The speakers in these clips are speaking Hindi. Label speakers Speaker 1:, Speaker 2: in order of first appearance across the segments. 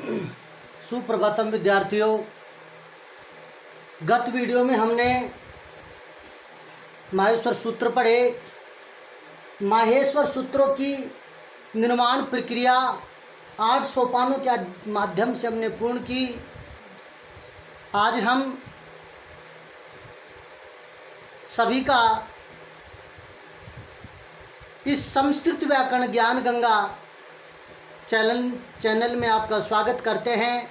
Speaker 1: सुप्रभातम विद्यार्थियों। गत वीडियो में हमने माहेश्वर सूत्र पढ़े। माहेश्वर सूत्रों की निर्माण प्रक्रिया 8 सोपानों के माध्यम से हमने पूर्ण की। आज हम सभी का इस संस्कृत व्याकरण ज्ञान गंगा चैनल में आपका स्वागत करते हैं।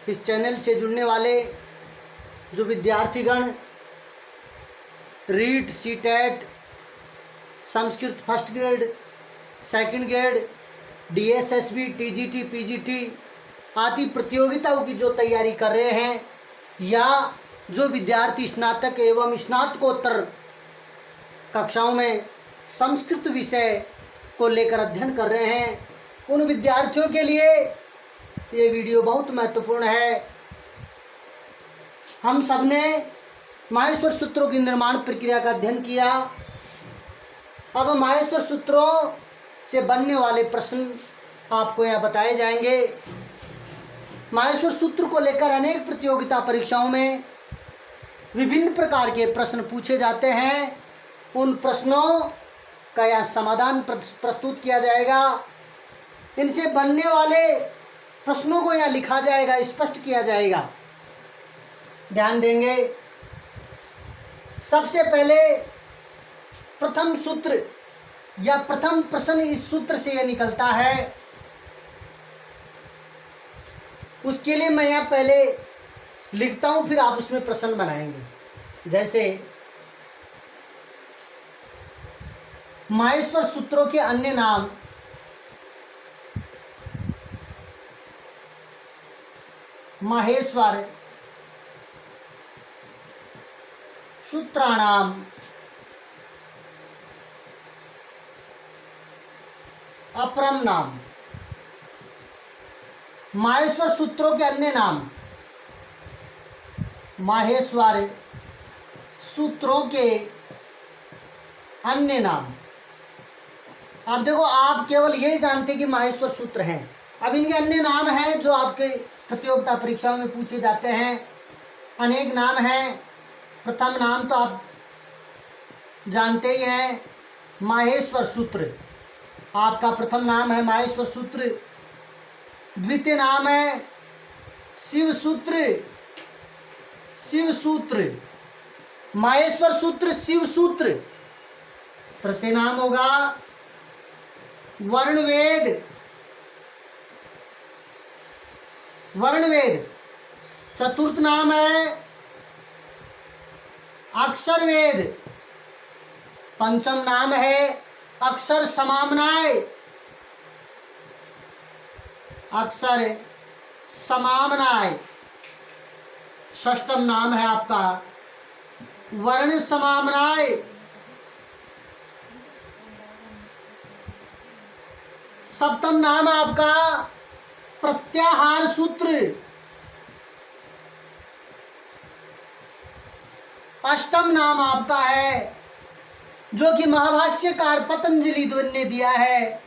Speaker 1: इस चैनल से जुड़ने वाले जो विद्यार्थीगण REET, CTET, Sanskrit first grade, second grade, DSSB, TGT, PGT आदि प्रतियोगिताओं की जो तैयारी कर रहे हैं, या जो विद्यार्थी स्नातक एवं स्नातकोत्तर कक्षाओं में संस्कृत विषय को लेकर अध्ययन कर रहे हैं, उन विद्यार्थियों के लिए ये वीडियो बहुत महत्वपूर्ण है। हम सब ने माहेश्वर सूत्रों की निर्माण प्रक्रिया का अध्ययन किया। अब माहेश्वर सूत्रों से बनने वाले प्रश्न आपको यहाँ बताए जाएंगे। माहेश्वर सूत्र को लेकर अनेक प्रतियोगिता परीक्षाओं में विभिन्न प्रकार के प्रश्न पूछे जाते हैं। उन प्रश्नों का यहाँ समाधान प्रस्तुत किया जाएगा। इनसे बनने वाले प्रश्नों को यहाँ लिखा जाएगा, स्पष्ट किया जाएगा। ध्यान देंगे। सबसे पहले प्रथम सूत्र या प्रथम प्रश्न इस सूत्र से यह निकलता है। उसके लिए मैं यहाँ पहले लिखता हूँ, फिर आप उसमें प्रश्न बनाएंगे। जैसे माहेश्वर सूत्रों के अन्य नाम। माहेश्वर सूत्राणाम अपरम नाम। माहेश्वर सूत्रों के अन्य नाम। माहेश्वर सूत्रों के अन्य नाम। अब देखो, आप केवल यही जानते कि माहेश्वर सूत्र हैं। अब इनके अन्य नाम हैं जो आपके प्रतियोगिता परीक्षाओं में पूछे जाते हैं। अनेक नाम हैं। प्रथम नाम तो आप जानते ही हैं, माहेश्वर सूत्र। आपका प्रथम नाम है माहेश्वर सूत्र। द्वितीय नाम है शिव सूत्र। शिव सूत्र, माहेश्वर सूत्र, शिव सूत्र। तृतीय नाम होगा वर्णवेद। वर्णवेद। चतुर्थ नाम है अक्षर वेद। पंचम नाम है अक्षर समामनाय। अक्षर समामनाय। षष्ठम नाम है आपका वर्ण समामनाय। सप्तम नाम है आपका प्रत्याहार सूत्र। अष्टम नाम आपका है जो कि महाभाष्यकार पतंजलि ने दिया है,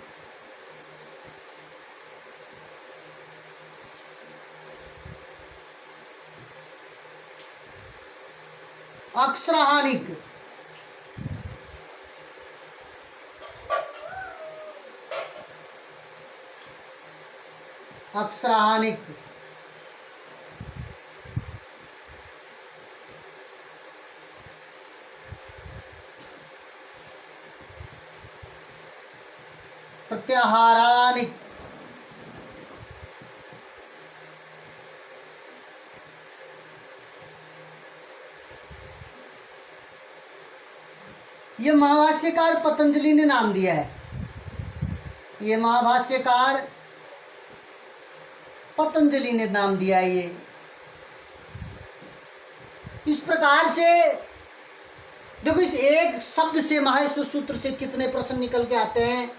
Speaker 1: अक्षराहानिक। अक्षराहानिक। प्रत्याहारानिक। ये महाभाष्यकार पतंजलि ने नाम दिया है। ये महाभाष्यकार पतंजलि ने नाम दिया है। ये इस प्रकार से देखो, इस एक शब्द से माहेश्वर सूत्र से कितने प्रश्न निकल के आते हैं।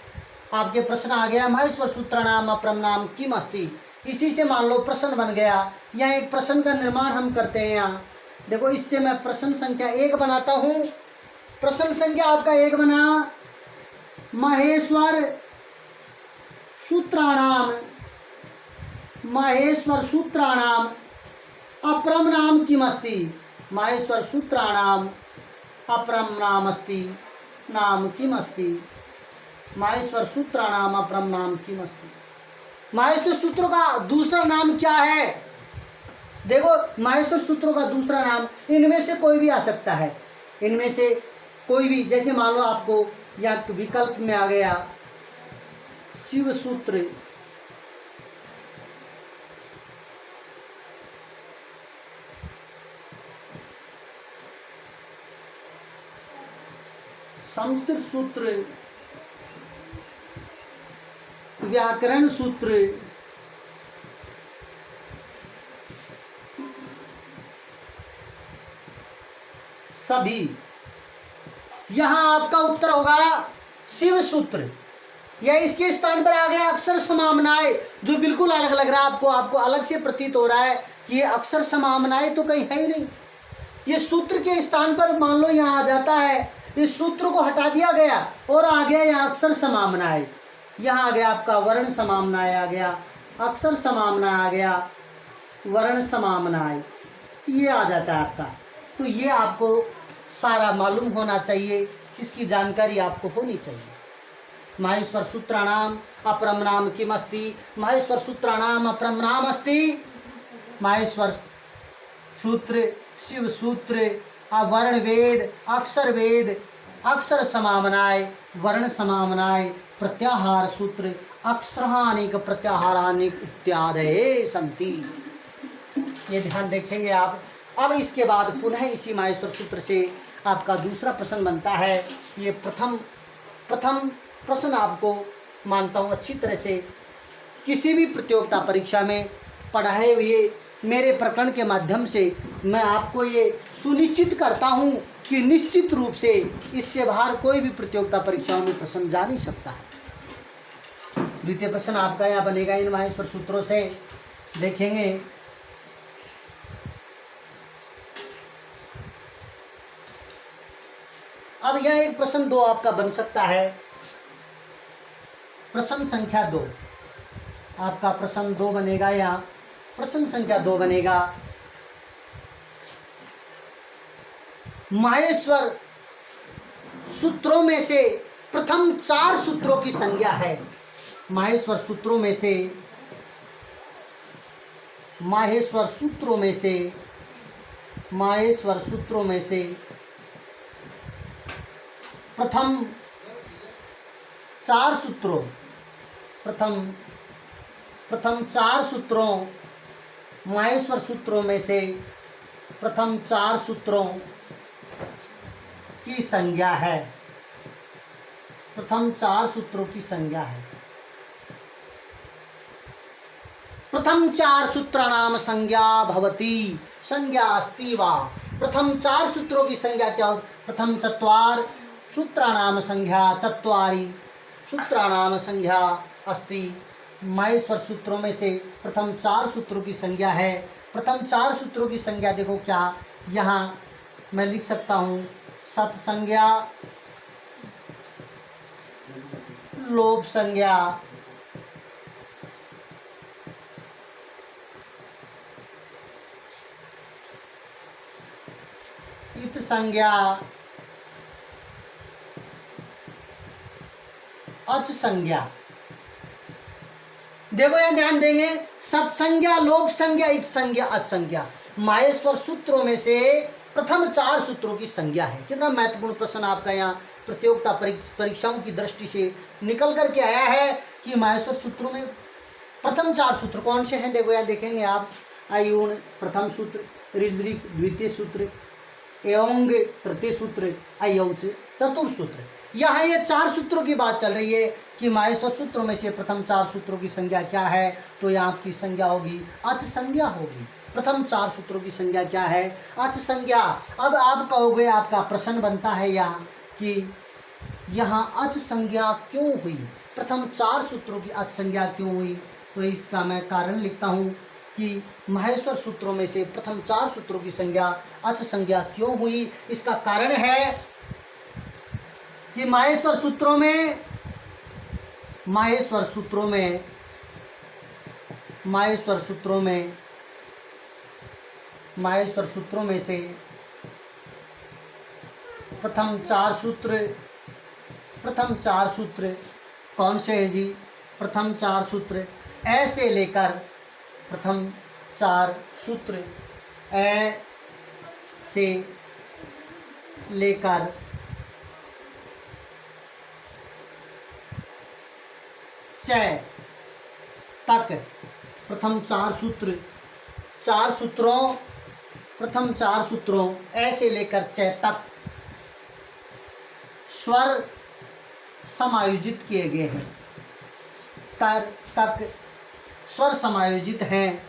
Speaker 1: आपके प्रश्न आ गया माहेश्वर सूत्राणाम अपरम नाम किम अस्ति। इसी से मान लो प्रश्न बन गया। यहाँ एक प्रश्न का निर्माण हम करते हैं। यहाँ देखो, इससे मैं प्रश्न संख्या 1 बनाता हूँ। प्रश्न संख्या आपका 1 बना, माहेश्वर सूत्राणाम माहेश्वर सूत्राणाम अपरम नाम किमस्ति। माहेश्वर सूत्राणाम अपरम नाम अस्ति नाम किमस्ति। माहेश्वर सूत्राणाम अपरम नाम किमस्ति। माहेश्वर सूत्रों का दूसरा नाम क्या है? देखो, माहेश्वर सूत्रों का दूसरा नाम इनमें से कोई भी आ सकता है। इनमें से कोई भी, जैसे मान लो आपको या विकल्प में आ गया शिव सूत्र, संस्कृत सूत्र, व्याकरण सूत्र, सभी। यहां आपका उत्तर होगा शिव सूत्र। या इसके स्थान पर आ गया अक्षर समामनाय, जो बिल्कुल अलग लग रहा है आपको अलग से प्रतीत हो रहा है कि ये अक्षर समामनाय तो कहीं है ही नहीं। ये सूत्र के स्थान पर मान लो यहाँ आ जाता है, इस सूत्र को हटा दिया गया और आ गया यहाँ अक्षर समामनाय। यहाँ आ गया आपका वर्ण समामनाय, आ गया अक्षर समामनाय, आ गया वर्ण समामनाय, ये आ जाता है आपका। तो ये आपको सारा मालूम होना चाहिए, इसकी जानकारी आपको होनी चाहिए। माहेश्वर सूत्राणाम अपरम नाम किमस्ति। माहेश्वर सूत्राणाम अपरम नाम अस्ति। माहेश्वर सूत्र, शिव सूत्र, वर्ण वेद, अक्षर वेद, अक्षर समामनाय, वर्ण समामनाय, प्रत्याहार सूत्र, अक्षरानिक प्रत्याहारानिक इत्यादि संति। ये ध्यान देखेंगे आप। अब इसके बाद पुनः इसी माहेश्वर सूत्र से आपका दूसरा प्रश्न बनता है। ये प्रथम प्रश्न आपको मानता हूँ अच्छी तरह से किसी भी प्रतियोगिता परीक्षा में पढ़ाए हुए मेरे प्रकरण के माध्यम से मैं आपको ये सुनिश्चित करता हूँ कि निश्चित रूप से इससे बाहर कोई भी प्रतियोगिता परीक्षाओं में प्रश्न जा नहीं सकता है। द्वितीय प्रश्न आपका यहाँ बनेगा इन माहेश्वर सूत्रों से, देखेंगे। अब यह एक प्रश्न 2 आपका बन सकता है। प्रश्न संख्या 2 आपका प्रश्न 2 बनेगा, या प्रश्न संख्या 2 बनेगा माहेश्वर सूत्रों में से प्रथम 4 सूत्रों की संज्ञा है। माहेश्वर सूत्रों में से प्रथम 4 सूत्रों, प्रथम 4 सूत्रों, माहेश्वर सूत्रों में से प्रथम 4 सूत्रों की संज्ञा है। प्रथम 4 सूत्रों की संज्ञा है। प्रथम 4 सूत्राणाम संज्ञा भवति। संज्ञा अस्ति वा। प्रथम 4 सूत्रों की संज्ञा क्या हो? प्रथम 4 सूत्राणाम संज्ञा, 4 सूत्राणाम संज्ञा अस्ति। माहेश्वर सूत्रों में से प्रथम 4 सूत्रों की संज्ञा है। प्रथम 4 सूत्रों की संज्ञा देखो क्या, यहाँ मैं लिख सकता हूँ सत संज्ञा, लोप संज्ञा, इत संज्ञा, अच संज्ञा। देखो यहाँ ध्यान देंगे, सत्संज्ञा, लोप संज्ञा, इत संज्ञा, अच संज्ञा। माहेश्वर सूत्रों में से प्रथम 4 सूत्रों की संज्ञा है। कितना महत्वपूर्ण प्रश्न आपका यहाँ प्रतियोगिता परीक्षाओं की दृष्टि से निकल करके आया है कि माहेश्वर सूत्रों में प्रथम 4 सूत्र कौन से हैं। देखो यहाँ देखेंगे आप, अयुण प्रथम सूत्र, ऋद्रिक द्वितीय सूत्र, एवं तृतीय सूत्र, अयौच चतुर्थ सूत्र। यहाँ ये 4 सूत्रों की बात चल रही है कि माहेश्वर सूत्रों में से प्रथम 4 सूत्रों की संज्ञा क्या है। तो यहाँ आपकी संज्ञा होगी अच संज्ञा होगी। प्रथम 4 सूत्रों की संज्ञा क्या है? अच संज्ञा। अब आप कहोगे, आपका प्रश्न बनता है यहाँ कि यहाँ अच संज्ञा क्यों हुई, प्रथम 4 सूत्रों की अच संज्ञा क्यों हुई? तो इसका मैं कारण लिखता हूँ कि माहेश्वर सूत्रों में से प्रथम 4 सूत्रों की संज्ञा अच संज्ञा क्यों हुई। इसका कारण है कि माहेश्वर सूत्रों में माहेश्वर सूत्रों में से प्रथम चार सूत्र कौन से हैं जी? प्रथम चार सूत्र ऐसे लेकर, प्रथम चार सूत्र ए से लेकर च तक, प्रथम चार सूत्रों ऐसे लेकर च तक स्वर समायोजित किए गए हैं। तक स्वर समायोजित हैं।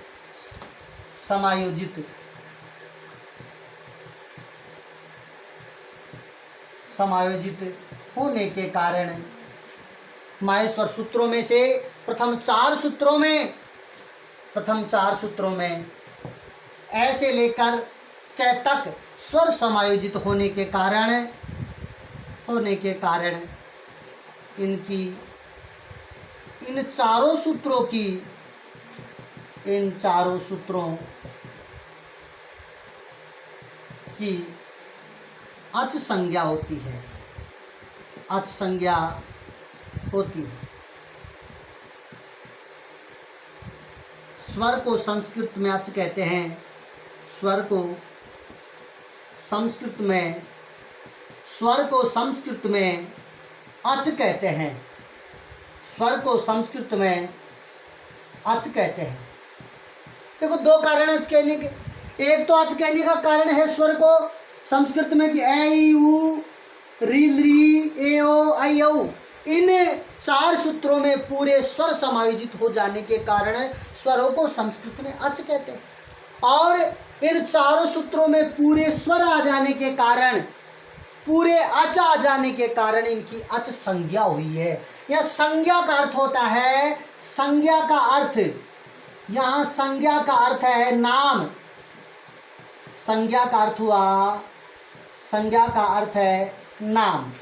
Speaker 1: समायोजित होने के कारण माहेश्वर सूत्रों में से प्रथम चार सूत्रों में ऐसे लेकर च तक स्वर समायोजित होने के कारण इन चारों सूत्रों की अच संज्ञा होती है। स्वर को संस्कृत में अच कहते हैं। स्वर को संस्कृत में अच कहते हैं। देखो दो कारण अच कहने के। एक तो अच कहने का कारण है स्वर को संस्कृत में कि ए ई उ री री ए ओ आई औ, इन चार सूत्रों में पूरे स्वर समायोजित हो जाने के कारण स्वरों को संस्कृत में अच कहते हैं। और इन चारों सूत्रों में पूरे स्वर आ जाने के कारण, पूरे अच आ जाने के कारण इनकी अच संज्ञा हुई है। यह संज्ञा का अर्थ होता है, संज्ञा का अर्थ, यहाँ संज्ञा का अर्थ है नाम। संज्ञा का अर्थ हुआ, संज्ञा का अर्थ है नाम।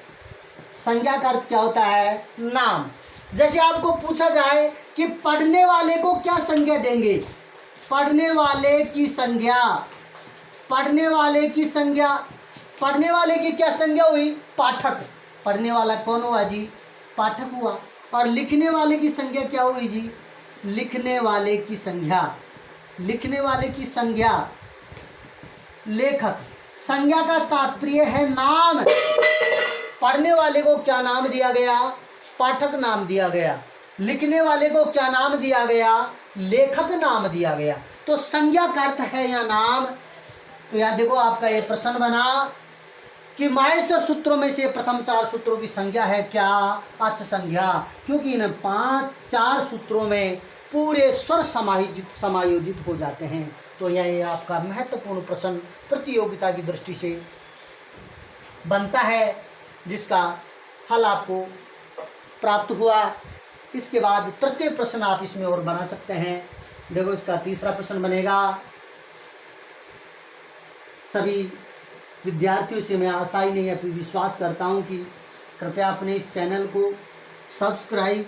Speaker 1: संज्ञा का अर्थ क्या होता है? नाम। जैसे आपको पूछा जाए कि पढ़ने वाले को क्या संज्ञा देंगे? पढ़ने वाले की क्या संज्ञा हुई? पाठक। पढ़ने वाला कौन हुआ जी? पाठक हुआ। और लिखने वाले की संज्ञा क्या हुई जी? लिखने वाले की संज्ञा लेखक। संज्ञा का तात्पर्य है नाम। पढ़ने वाले को क्या नाम दिया गया? पाठक नाम दिया गया। लिखने वाले को क्या नाम दिया गया? लेखक नाम दिया गया। तो संज्ञा का अर्थ है या नाम। तो यहाँ देखो आपका ये प्रश्न बना कि माहेश्वर सूत्रों में से प्रथम चार सूत्रों की संज्ञा है क्या? अच संज्ञा। क्योंकि इन चार सूत्रों में पूरे स्वर समायोजित हो जाते हैं। तो यह आपका महत्वपूर्ण प्रश्न प्रतियोगिता की दृष्टि से बनता है, जिसका हल आपको प्राप्त हुआ। इसके बाद तृतीय प्रश्न आप इसमें और बना सकते हैं। देखो इसका तीसरा प्रश्न बनेगा। सभी विद्यार्थियों से मैं आशा ही नहीं अपनी विश्वास करता हूं कि कृपया अपने इस चैनल को सब्सक्राइब,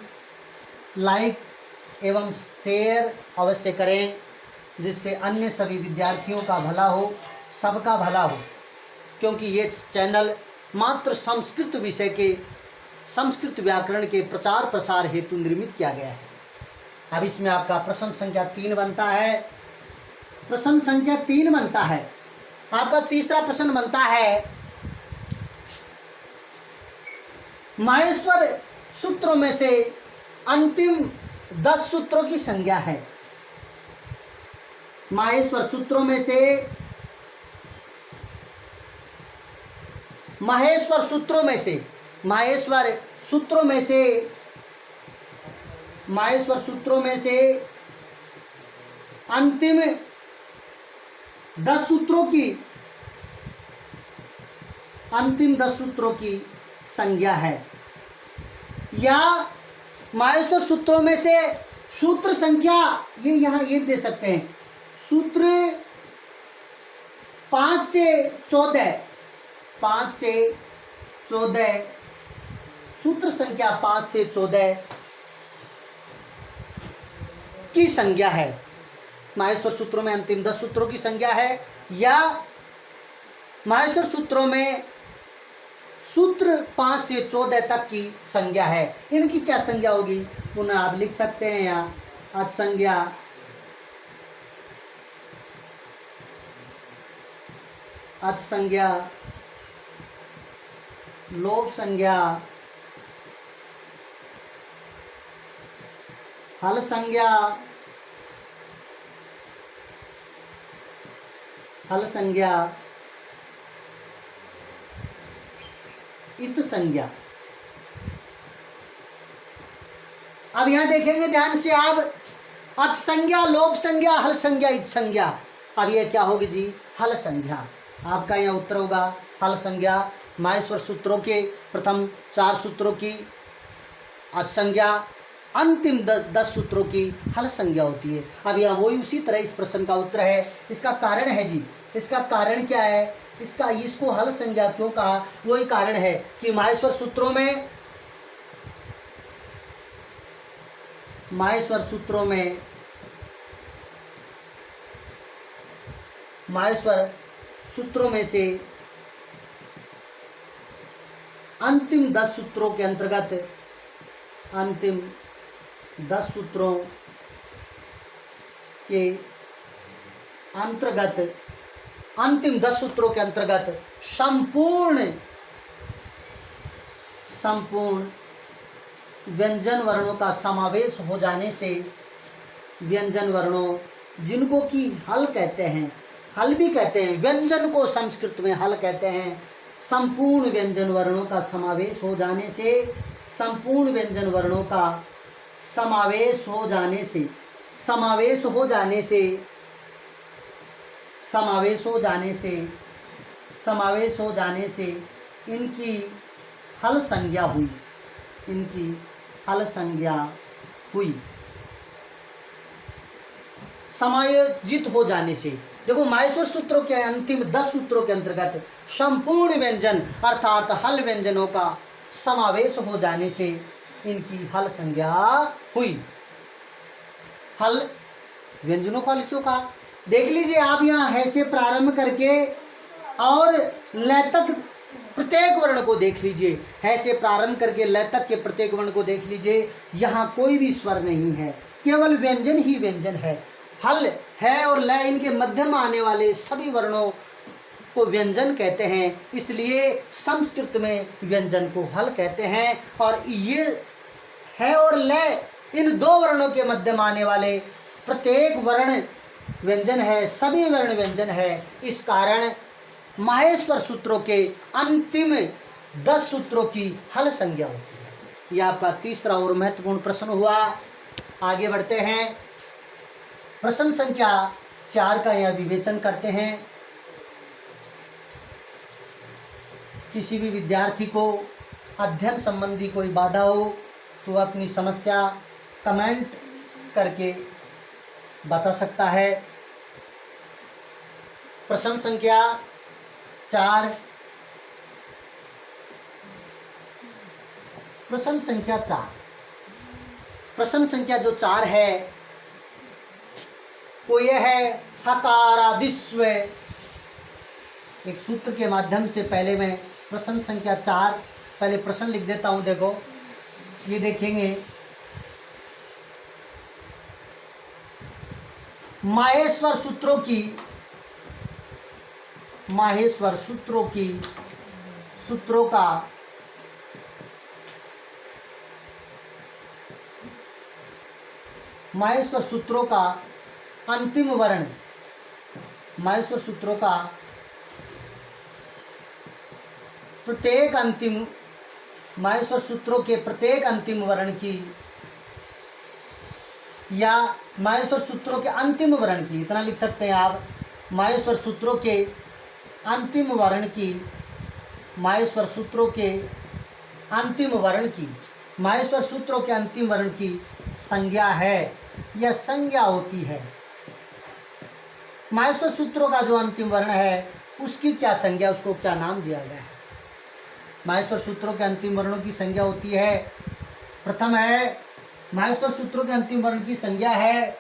Speaker 1: लाइक एवं शेयर अवश्य करें, जिससे अन्य सभी विद्यार्थियों का भला हो, सबका भला हो। क्योंकि ये चैनल मात्र संस्कृत विषय के, संस्कृत व्याकरण के प्रचार प्रसार हेतु निर्मित किया गया है। अब इसमें आपका प्रश्न संख्या 3 बनता है। आपका तीसरा प्रश्न बनता है, माहेश्वर सूत्रों में से अंतिम 10 सूत्रों की संज्ञा है। माहेश्वर सूत्रों में से अंतिम 10 सूत्रों की संज्ञा है। या माहेश्वर सूत्रों में से सूत्र संख्या ये यहाँ ये दे सकते हैं, सूत्र 5 से 14 सूत्र संख्या 5 से 14 की संज्ञा है। माहेश्वर सूत्रों में अंतिम 10 सूत्रों की संज्ञा है, या माहेश्वर सूत्रों में सूत्र 5 से 14 तक की संज्ञा है। इनकी क्या संज्ञा होगी, पुनः आप लिख सकते हैं यहाँ, अच संज्ञा, अच संज्ञा, लोप संज्ञा, हल संज्ञा, हल संज्ञा, इत संज्ञा। अब यहां देखेंगे ध्यान से आप, अच संज्ञा, लोप संज्ञा, हल संज्ञा, इत संज्ञा। अब यह क्या होगी जी, हल संज्ञा। आपका यहाँ उत्तर होगा हल संज्ञा। माहेश्वर सूत्रों के प्रथम 4 सूत्रों की अच संज्ञा, अंतिम 10 सूत्रों की हल संज्ञा होती है। अब यहाँ वही उसी तरह इस प्रश्न का उत्तर है। इसका कारण है जी, इसका कारण क्या है, इसको हल संज्ञा क्यों कहा, वही कारण है कि माहेश्वर सूत्रों में माहेश्वर सूत्रों में से अंतिम 10 सूत्रों के अंतर्गत, अंतिम 10 सूत्रों के अंतर्गत, अंतिम 10 सूत्रों के अंतर्गत संपूर्ण व्यंजन वर्णों का समावेश हो जाने से, व्यंजन वर्णों जिनको कि हल कहते हैं, हल भी कहते हैं, व्यंजन को संस्कृत में हल कहते हैं, संपूर्ण व्यंजन वर्णों का समावेश हो जाने से, संपूर्ण व्यंजन वर्णों का समावेश हो जाने से, समावेश हो जाने से, समावेश हो जाने से, समावेश हो जाने से इनकी हल संज्ञा हुई, इनकी हल संज्ञा हुई। समायोजित हो जाने से, देखो माहेश्वर सूत्रों के अंतिम 10 सूत्रों के अंतर्गत संपूर्ण व्यंजन अर्थात हल व्यंजनों का समावेश हो जाने से इनकी हल संज्ञा हुई। हल व्यंजनों का हल क्यों कहा, देख लीजिए आप, यहाँ है से प्रारंभ करके और लय तक प्रत्येक वर्ण को देख लीजिए, है से प्रारंभ करके लय तक के प्रत्येक वर्ण को देख लीजिए, यहाँ कोई भी स्वर नहीं है, केवल व्यंजन ही व्यंजन है। हल है और लय, इनके मध्य में आने वाले सभी वर्णों को व्यंजन कहते हैं, इसलिए संस्कृत में व्यंजन को हल कहते हैं। और ये है और लय, इन 2 वर्णों के मध्य में आने वाले प्रत्येक वर्ण व्यंजन है, सभी वर्ण व्यंजन है। इस कारण माहेश्वर सूत्रों के अंतिम 10 सूत्रों की हल संज्ञा होती है। यह आपका तीसरा और महत्वपूर्ण प्रश्न हुआ। आगे बढ़ते हैं, प्रश्न संख्या 4 का यह विवेचन करते हैं। किसी भी विद्यार्थी को अध्ययन संबंधी कोई बाधा हो तो वह अपनी समस्या कमेंट करके बता सकता है। प्रश्न संख्या 4, प्रश्न संख्या 4, प्रश्न संख्या जो 4 है वो यह है, हकारादिस्व। एक सूत्र के माध्यम से पहले मैं प्रश्न संख्या 4 पहले प्रश्न लिख देता हूं। देखो, ये देखेंगे, माहेश्वर सूत्रों की, माहेश्वर सूत्रों की, सूत्रों का माहेश्वर सूत्रों का अंतिम वर्ण, माहेश्वर सूत्रों का प्रत्येक अंतिम, माहेश्वर सूत्रों के प्रत्येक अंतिम वर्ण की या माहेश्वर सूत्रों के अंतिम वर्ण की, इतना लिख सकते हैं आप, माहेश्वर सूत्रों के अंतिम वर्ण की, माहेश्वर सूत्रों के अंतिम वर्ण की, माहेश्वर सूत्रों के अंतिम वर्ण की संज्ञा है या संज्ञा होती है। माहेश्वर सूत्रों का जो अंतिम वर्ण है उसकी क्या संज्ञा, उसको क्या नाम दिया गया है। माहेश्वर सूत्रों के अंतिम वर्णों की संज्ञा होती है, प्रथम है माहेश्वर सूत्रों के अंतिम वर्ण की संज्ञा है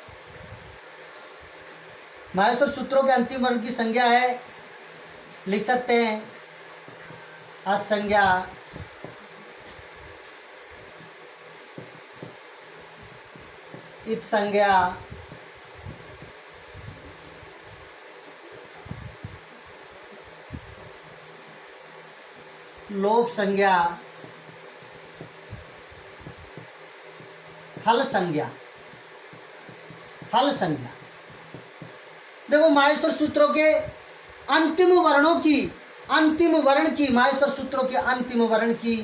Speaker 1: माहेश्वर सूत्रों के अंतिम वर्ण की संज्ञा है, लिख सकते हैं अच संज्ञा, इत संज्ञा, लोप संज्ञा, हल संज्ञा। हल संज्ञा देखो माहेश्वर सूत्रों के अंतिम वर्णों की, अंतिम वर्ण की, माहेश्वर सूत्रों के अंतिम वर्ण की,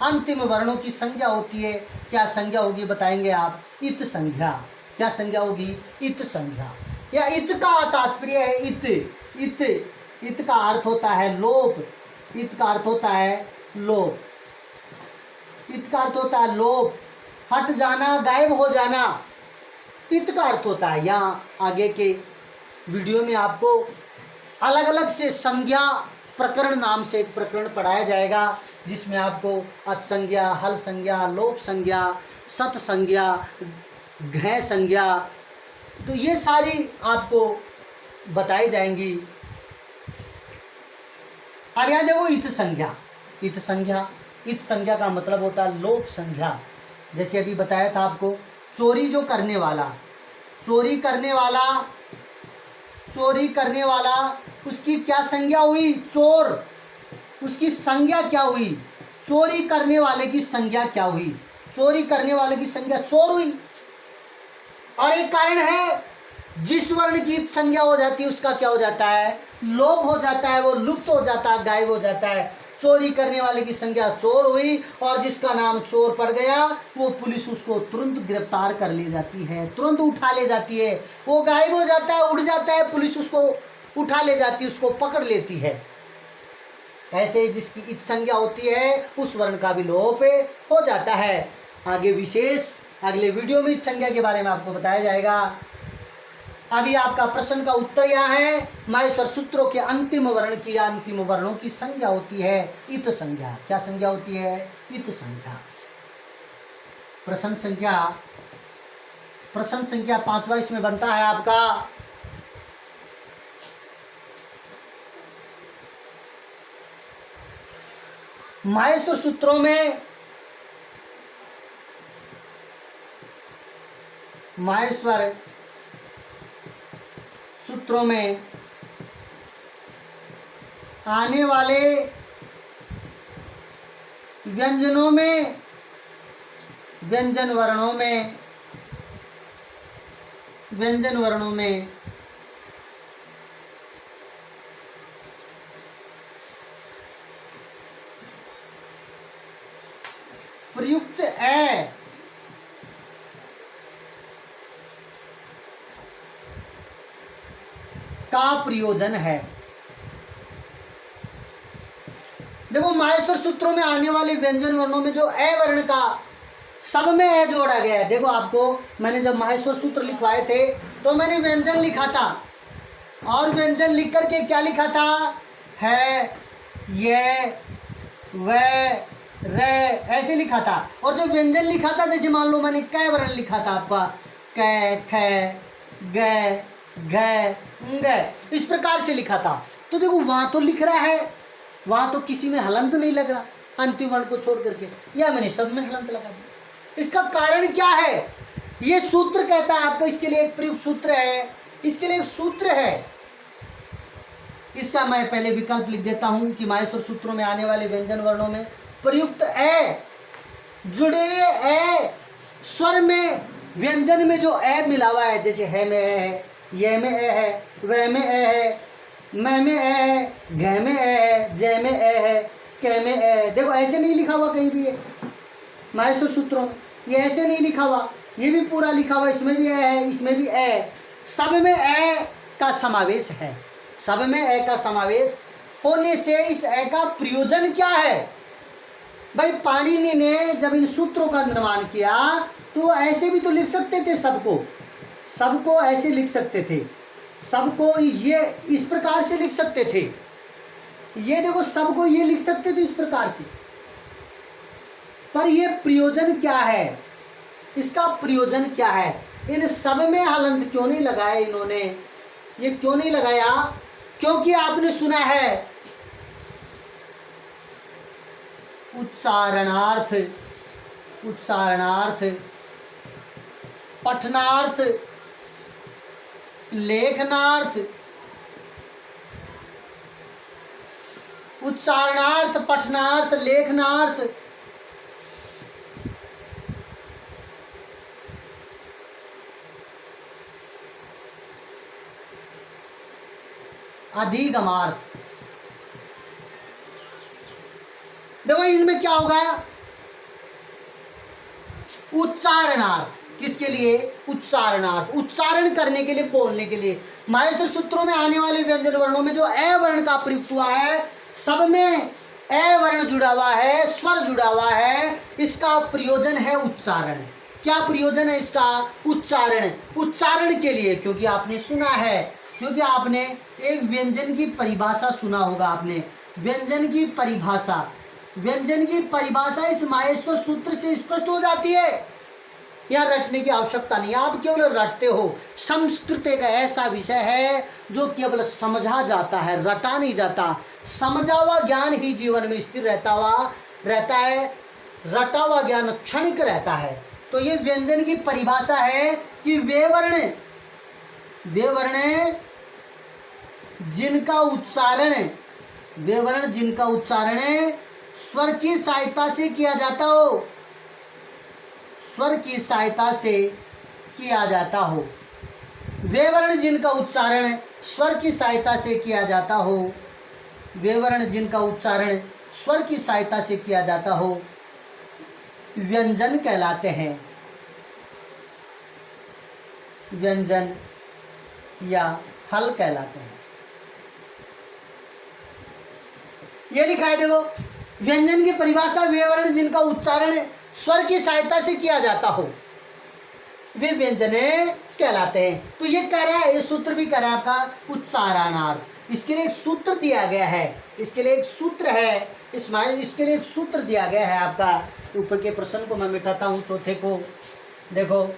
Speaker 1: अंतिम वर्णों की संज्ञा होती है। क्या संज्ञा होगी बताएंगे आप? इत संज्ञा। क्या संज्ञा होगी? इत संज्ञा। या इत का तात्पर्य है इत। इत इत का अर्थ होता है लोप। इत का अर्थ होता है लोप। इत का अर्थ होता है लोप, हट जाना, गायब हो जाना। इत का अर्थ होता है। यहाँ आगे के वीडियो में आपको अलग अलग से संज्ञा प्रकरण नाम से एक प्रकरण पढ़ाया जाएगा, जिसमें आपको अच संज्ञा, हल संज्ञा, लोप संज्ञा, सत संज्ञा, घय संज्ञा, तो ये सारी आपको बताई जाएंगी। अब यहाँ देखो इत संज्ञा। इत संज्ञा, इत संज्ञा का मतलब होता है लोप संज्ञा। जैसे अभी बताया था आपको, चोरी जो करने वाला, चोरी करने वाला, चोरी करने वाला, उसकी क्या संज्ञा हुई? चोर। उसकी संज्ञा क्या हुई? चोरी करने वाले की संज्ञा क्या हुई? चोरी करने वाले की संज्ञा चोर हुई। और एक कारण है, जिस वर्ण की संज्ञा हो जाती है उसका क्या हो जाता है? लोप हो जाता है, वो लुप्त हो जाता है, गायब हो जाता है। चोरी करने वाले की संज्ञा चोर हुई, और जिसका नाम चोर पड़ गया वो पुलिस उसको तुरंत गिरफ्तार कर ले जाती है, तुरंत उठा ले जाती है। वो गायब हो जाता है, उड़ जाता है, पुलिस उसको उठा ले जाती है, उसको पकड़ लेती है। ऐसे जिसकी इत संज्ञा होती है उस वर्ण का भी लोप हो जाता है। आगे विशेष अगले वीडियो में इत संज्ञा के बारे में आपको बताया जाएगा। अभी आपका प्रश्न का उत्तर यह है, माहेश्वर सूत्रों के अंतिम वर्ण की या अंतिम वर्णों की संज्ञा होती है इत संज्ञा। क्या संज्ञा होती है? इत संज्ञा। प्रश्न संख्या 5वां इसमें बनता है आपका, माहेश्वर सूत्रों में, माहेश्वर सूत्रों में आने वाले व्यंजनों में, व्यंजन वर्णों में, व्यंजन वर्णों में प्रयुक्त ए का प्रयोजन है। देखो माहेश्वर सूत्रों में आने वाले व्यंजन वर्णों में जो ए वर्ण का सब में ए जोड़ा गया है। देखो आपको मैंने जब माहेश्वर सूत्र लिखवाए थे तो मैंने व्यंजन लिखा था, और व्यंजन लिख करके क्या लिखा था? है, ये, वे, रे, ऐसे लिखा था। और जो व्यंजन लिखा था, जैसे मान लो मैंने कै वर्ण लिखा था आपका, कै, खे, गे, घ, ग, इस प्रकार से लिखा था। तो देखो वहां तो लिख रहा है, वहां तो किसी में हलंत नहीं लग रहा अंतिम वर्ण को छोड़ करके, या मैंने सब में हलंत लगा दिया। इसका कारण क्या है? ये सूत्र कहता है आपको, इसके लिए एक प्रयुक्त सूत्र है, इसके लिए एक सूत्र है। इसका मैं पहले विकल्प लिख देता हूं कि माहेश्वर सूत्रों में आने वाले व्यंजन वर्णों में प्रयुक्त ए, जुड़े ए, स्वर में, व्यंजन में जो ए मिला हुआ है, जैसे है में ए है, ये में ए है, वे में ए है, मैं में ए है, घ में ए है, जय में ए है, कै में ए है। देखो ऐसे नहीं लिखा हुआ कहीं भी है माहेश्वर सूत्रों में, ये ऐसे नहीं लिखा हुआ, ये भी पूरा लिखा हुआ, इसमें भी ए है, इसमें भी ए, सब में ए का समावेश है। सब में ए का समावेश होने से इस ए का प्रयोजन क्या है? भाई पाणिनि ने जब इन सूत्रों का निर्माण किया तो वो ऐसे भी तो लिख सकते थे, सबको ऐसे लिख सकते थे, सबको ये इस प्रकार से लिख सकते थे। ये देखो सबको ये लिख सकते थे इस प्रकार से, पर ये प्रयोजन क्या है? इसका प्रयोजन क्या है? इन सब में हलंत क्यों नहीं लगाया इन्होंने? ये क्यों नहीं लगाया? क्योंकि आपने सुना है उच्चारणार्थ, उच्चारणार्थ, पठनार्थ, लेखनार्थ, उच्चारणार्थ, पठनार्थ, लेखनार्थ, अधिगमार्थ। देखो इनमें क्या होगा? उच्चारणार्थ किसके लिए? उच्चारणार्थ, उच्चारण करने के लिए, बोलने के लिए। माहेश्वर सूत्रों में आने वाले व्यंजन वर्णों में जो ए वर्ण का प्रयुक्त हुआ है, सब में ए वर्ण जुड़ा हुआ है, स्वर जुड़ा हुआ है। इसका प्रयोजन है उच्चारण। क्या प्रयोजन है इसका? उच्चारण। उच्चारण के लिए, क्योंकि आपने सुना है, क्योंकि आपने एक व्यंजन की परिभाषा सुना होगा। आपने व्यंजन की परिभाषा, व्यंजन की परिभाषा इस माहेश्वर सूत्र से स्पष्ट हो जाती है। यहाँ रटने की आवश्यकता नहीं, आप केवल रटते हो। संस्कृत एक ऐसा विषय है जो केवल समझा जाता है, रटा नहीं जाता। समझा हुआ ज्ञान ही जीवन में स्थिर रहता है, रटा हुआ ज्ञान क्षणिक रहता है। तो ये व्यंजन की परिभाषा है कि वे वर्ण जिनका उच्चारण, वे वर्ण जिनका उच्चारण स्वर की सहायता से किया जाता हो, स्वर की सहायता से किया जाता हो। वे वर्ण जिनका उच्चारण स्वर की सहायता से किया जाता हो, वे वर्ण जिनका उच्चारण स्वर की सहायता से किया जाता हो, व्यंजन कहलाते हैं। व्यंजन या हल कहलाते हैं। ये लिखा है, देखो व्यंजन की परिभाषा, वे वर्ण जिनका उच्चारण स्वर की सहायता से किया जाता हो, वे व्यंजन कहलाते हैं। तो ये कह रहा है, ये सूत्र भी कह रहा है आपका उच्चारणार्थ। इसके लिए एक सूत्र दिया गया है, इसके लिए एक सूत्र है, इसके लिए एक सूत्र दिया गया है आपका। ऊपर के प्रश्न को मैं मिटाता हूँ, चौथे को देखो।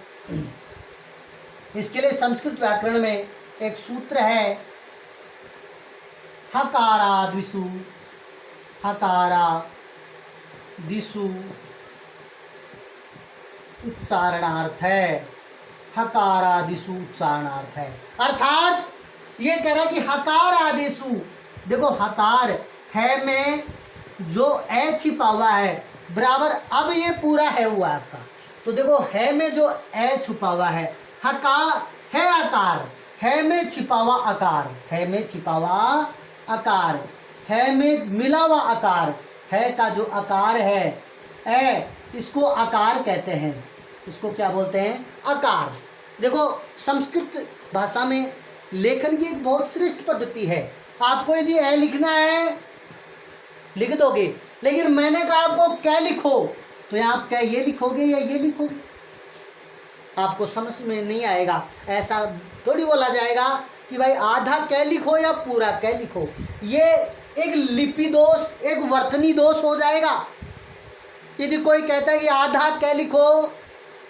Speaker 1: इसके लिए संस्कृत व्याकरण में एक सूत्र है, हकारादिषु, हकारादिषु उच्चारणार्थ है, हकारादिषु उच्चारणार्थ है। अर्थात ये कह रहा है कि हकार आदिषु, देखो हकार है में जो ए छिपा हुआ है बराबर, अब ये पूरा है हुआ आपका। तो देखो है में जो ए छुपा हुआ है, हकार है आकार, है में छिपा हुआ आकार, है में छिपा हुआ आकार, है में मिला हुआ आकार, है का जो आकार है ए, इसको आकार कहते हैं। इसको क्या बोलते हैं? आकार। देखो संस्कृत भाषा में लेखन की एक बहुत श्रेष्ठ पद्धति है। आपको यदि ए लिखना है लिख दोगे, लेकिन मैंने कहा आपको क्या लिखो, तो यहाँ आप क्या ये लिखोगे या ये लिखोगे? आपको समझ में नहीं आएगा। ऐसा थोड़ी बोला जाएगा कि भाई आधा क्या लिखो या पूरा क्या लिखो। ये एक लिपि दोष, एक वर्तनी दोष हो जाएगा। यदि कोई कहता है कि आधा क्या लिखो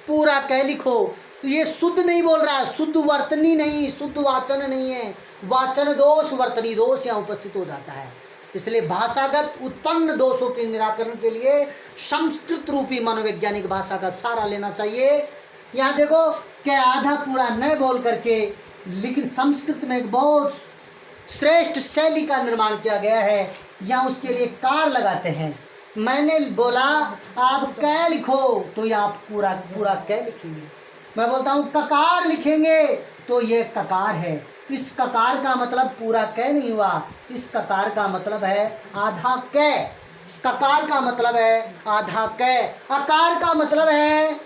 Speaker 1: पूरा क्या लिखो, तो ये शुद्ध नहीं बोल रहा है, शुद्ध वर्तनी नहीं, शुद्ध वाचन नहीं है, वाचन दोष, वर्तनी दोष यहाँ उपस्थित हो जाता है। इसलिए भाषागत उत्पन्न दोषों के निराकरण के लिए संस्कृत रूपी मनोवैज्ञानिक भाषा का सहारा लेना चाहिए। यहाँ देखो क्या आधा पूरा न बोल करके, लेकिन संस्कृत में एक बहुत श्रेष्ठ शैली का निर्माण किया गया है। यहाँ उसके लिए कार लगाते हैं। मैंने बोला आप कै लिखो, तो ये आप पूरा पूरा कै लिखेंगे। मैं बोलता हूँ ककार लिखेंगे, तो ये ककार है। इस ककार का मतलब पूरा कै नहीं हुआ, इस ककार का मतलब है आधा कै। ककार का मतलब है आधा कै, अकार का मतलब है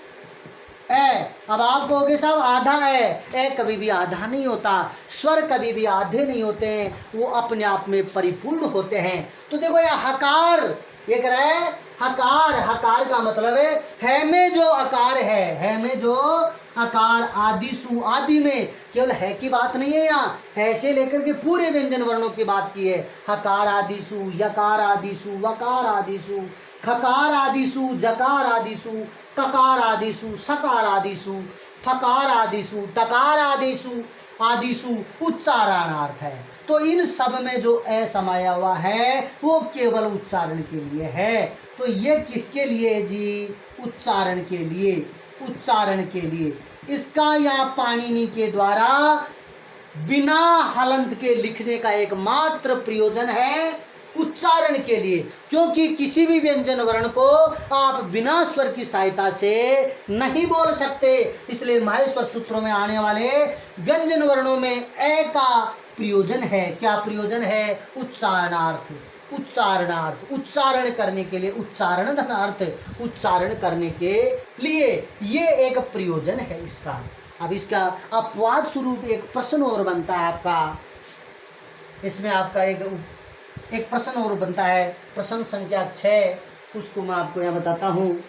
Speaker 1: ए। अब आप कहोगे साहब आधा है, ए कभी भी आधा नहीं होता, स्वर कभी भी आधे नहीं होते हैं, वो अपने आप में परिपूर्ण होते हैं। तो देखो ये हकार, ये कह रहा है हकार, हकार का मतलब है में जो आकार है में जो आकार, आदिशु, आदि में केवल है की बात नहीं है, यहाँ है से लेकर के पूरे व्यंजन वर्णों की बात की है। हकार आदिशु, यकार आदिशु, वकार आदिशु, खकार आदिशु, जकार आदिशु, ककार आदिषु, सकार आदिषु, फकार आदिषु, टकार आदिषु उच्चारणार्थ है। तो इन सब में जो ए समाया हुआ है वो केवल उच्चारण के लिए है। तो ये किसके लिए जी? उच्चारण के लिए, उच्चारण के लिए। इसका यहाँ पाणिनि के द्वारा बिना हलंत के लिखने का एकमात्र प्रयोजन है उच्चारण के लिए, क्योंकि किसी भी व्यंजन वर्ण को आप बिना स्वर की सहायता से नहीं बोल सकते। इसलिए माहेश्वर सूत्रों में आने वाले व्यंजन वर्णों में ए का प्रयोजन है। क्या प्रयोजन है? उच्चारणार्थ, उच्चारणार्थ, उच्चारण करने के लिए, उच्चारण धनार्थ, उच्चारण करने के लिए ये एक प्रयोजन है इसका। अब इसका अपवाद स्वरूप एक प्रश्न और बनता है आपका, इसमें आपका एक प्रश्न और बनता है, प्रश्न संख्या 6, उसको मैं आपको यहाँ बताता हूँ।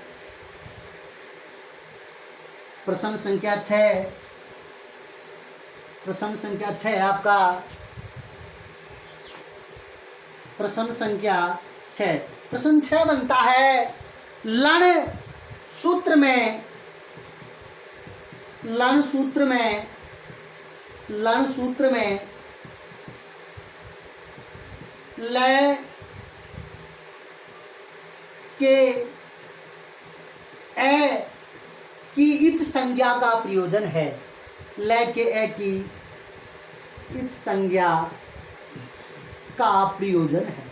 Speaker 1: प्रश्न संख्या 6, प्रश्न संख्या 6 आपका, प्रश्न संख्या 6, प्रश्न 6 बनता है लण सूत्र में, लण सूत्र में, लण सूत्र में लय के ए की इत संज्ञा का प्रयोजन है। लय के ए की इत संज्ञा का प्रयोजन है।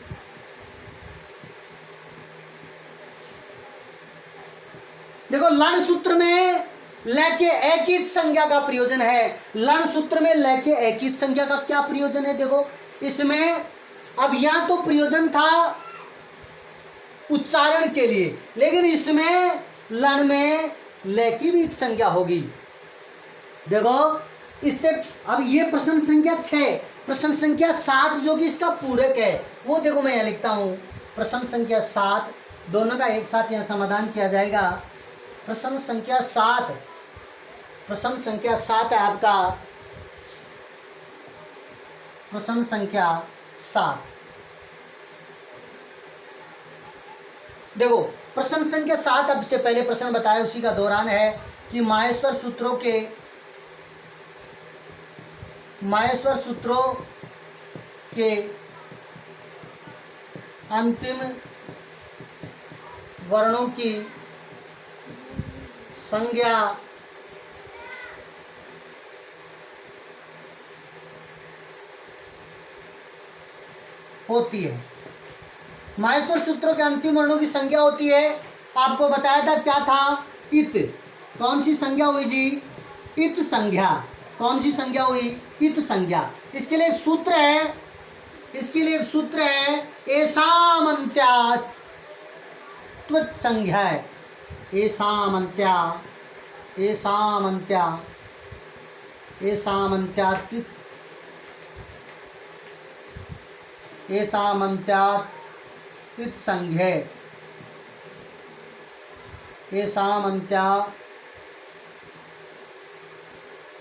Speaker 1: देखो लण सूत्र में लय के ए की इत संज्ञा का प्रयोजन है। लण सूत्र में लय के ए की इत संज्ञा का क्या प्रयोजन है? देखो इसमें अब यहाँ तो प्रयोजन था उच्चारण के लिए, लेकिन इसमें लण में लय की भी संज्ञा होगी। देखो इससे अब ये प्रश्न संख्या 6, प्रश्न संख्या 7 जो कि इसका पूरक है वो देखो मैं यहाँ लिखता हूँ। प्रश्न संख्या 7 दोनों का एक साथ यहाँ समाधान किया जाएगा। प्रश्न संख्या 7, प्रश्न संख्या 7 है आपका, प्रश्न संख्या 7। देखो प्रश्न संख्या 7 अब से पहले प्रश्न बताया उसी का दौरान है कि माहेश्वर सूत्रों के अंतिम वर्णों की संज्ञा होती है। माहेश्वर सूत्रों के अंतिम वर्णों की संज्ञा होती है। आपको बताया था क्या था? इत। कौन सी संज्ञा हुई जी? इत संज्ञा। कौन सी संज्ञा हुई? इत संज्ञा। इसके लिए एक सूत्र है, इसके लिए एक सूत्र है एसामन्त्या त्वत् संज्ञा है। एसामन्त्या, एसामन्त्या, एसामन्त्या त्वत्, एसामन्त्या त्वत् संज्ञा, एसामन्त्या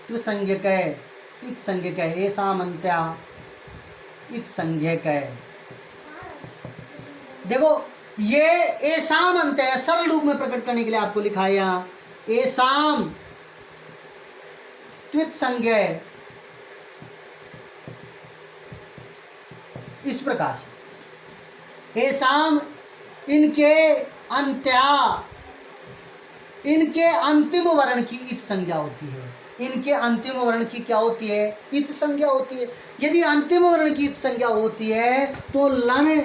Speaker 1: त्वत् संज्ञक है, इत संज्ञक है, एसामन्त्या इत संज्ञक है। देखो ये एसाम अंत है, सरल रूप में प्रकट करने के लिए आपको लिखा है यहाँ एसाम त्वत् संज्ञा, इस प्रकार से एसाम इनके अंत्या, इनके अंतिम वर्ण की इत संज्ञा होती है। इनके अंतिम वर्ण की क्या होती है? इत संज्ञा होती है। यदि अंतिम वर्ण की इत संज्ञा होती है तो लण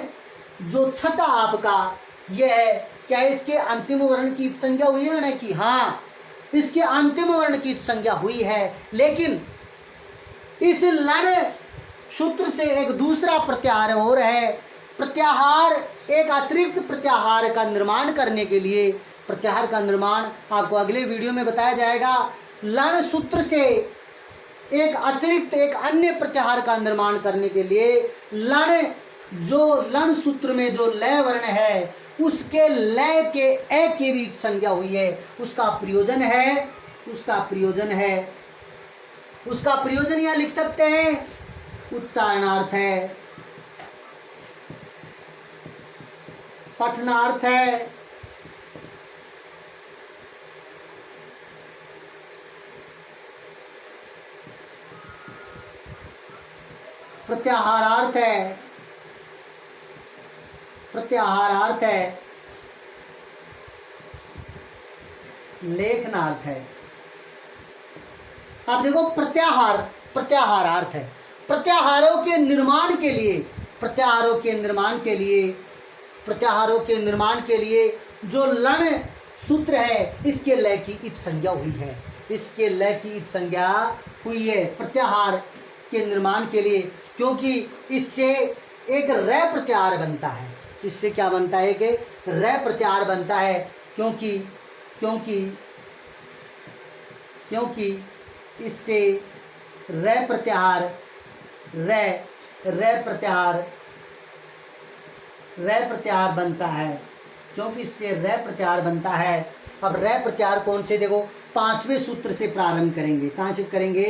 Speaker 1: जो छठा आपका यह है, क्या इसके अंतिम वर्ण की इत संज्ञा हुई है ना? कि हाँ इसके अंतिम वर्ण की इत संज्ञा हुई है। लेकिन इस लण सूत्र से एक दूसरा प्रत्याहार हो रहा है। प्रत्याहार, एक अतिरिक्त प्रत्याहार का निर्माण करने के लिए, प्रत्याहार का निर्माण आपको अगले वीडियो में बताया जाएगा। लण सूत्र से एक अतिरिक्त एक अन्य प्रत्याहार का निर्माण करने के लिए लण, जो लण सूत्र में जो लय वर्ण है उसके लय के ए की भी संज्ञा हुई है, उसका प्रयोजन है, उसका प्रयोजन है, उसका प्रयोजन यह लिख सकते हैं उच्चारणार्थ है, पठनार्थ है, प्रत्याहारार्थ है, प्रत्याहारार्थ है, लेखनार्थ है। आप देखो प्रत्याहार प्रत्याहारार्थ है। प्रत्याहारों के निर्माण के लिए, प्रत्याहारों के निर्माण के लिए, प्रत्याहारों के निर्माण के लिए जो लण सूत्र है, इसके लय की इत संज्ञा हुई है, इसके लय की इत संज्ञा हुई है प्रत्याहार के निर्माण के लिए, क्योंकि इससे एक रै प्रत्याहार बनता है। इससे क्या बनता है कि रै प्रत्याहार बनता है, क्योंकि क्योंकि क्योंकि इससे रै प्रत्याहार रै प्रत्याहार बनता है, क्योंकि इससे रै प्रत्याहार बनता है। अब रै प्रत्याहार कौन से, देखो पांचवें सूत्र से प्रारंभ करेंगे। कहाँ से करेंगे?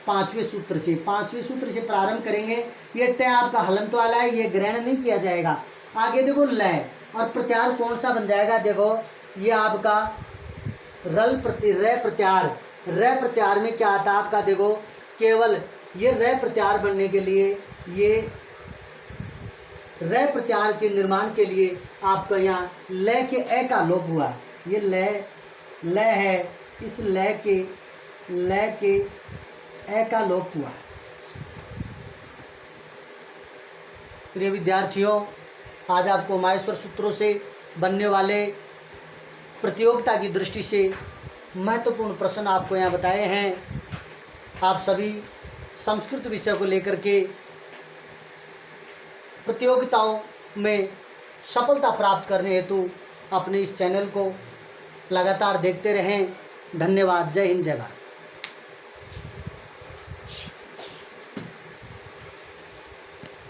Speaker 1: पांचवें सूत्र से, पांचवें सूत्र से प्रारंभ करेंगे। ये टय आपका हलंत वाला है, ये ग्रहण नहीं किया जाएगा। आगे देखो लय और प्रत्याहार कौन सा बन जाएगा, देखो ये आपका रै प्रत्याहार। रै प्रत्याहार में क्या आता है आपका, देखो केवल ये रै प्रत्याहार बनने के लिए, ये रै प्रत्याहार के निर्माण के लिए आपका यहाँ लय के ए का लोप हुआ। ये लय है, इस लय के ए का लोप हुआ। प्रिय विद्यार्थियों, आज आपको माहेश्वर सूत्रों से बनने वाले प्रतियोगिता की दृष्टि से महत्वपूर्ण प्रश्न आपको यहाँ बताए हैं। आप सभी संस्कृत विषय को लेकर के प्रतियोगिताओं में सफलता प्राप्त करने हेतु अपने इस चैनल को लगातार देखते रहें। धन्यवाद। जय हिंद, जय भारत।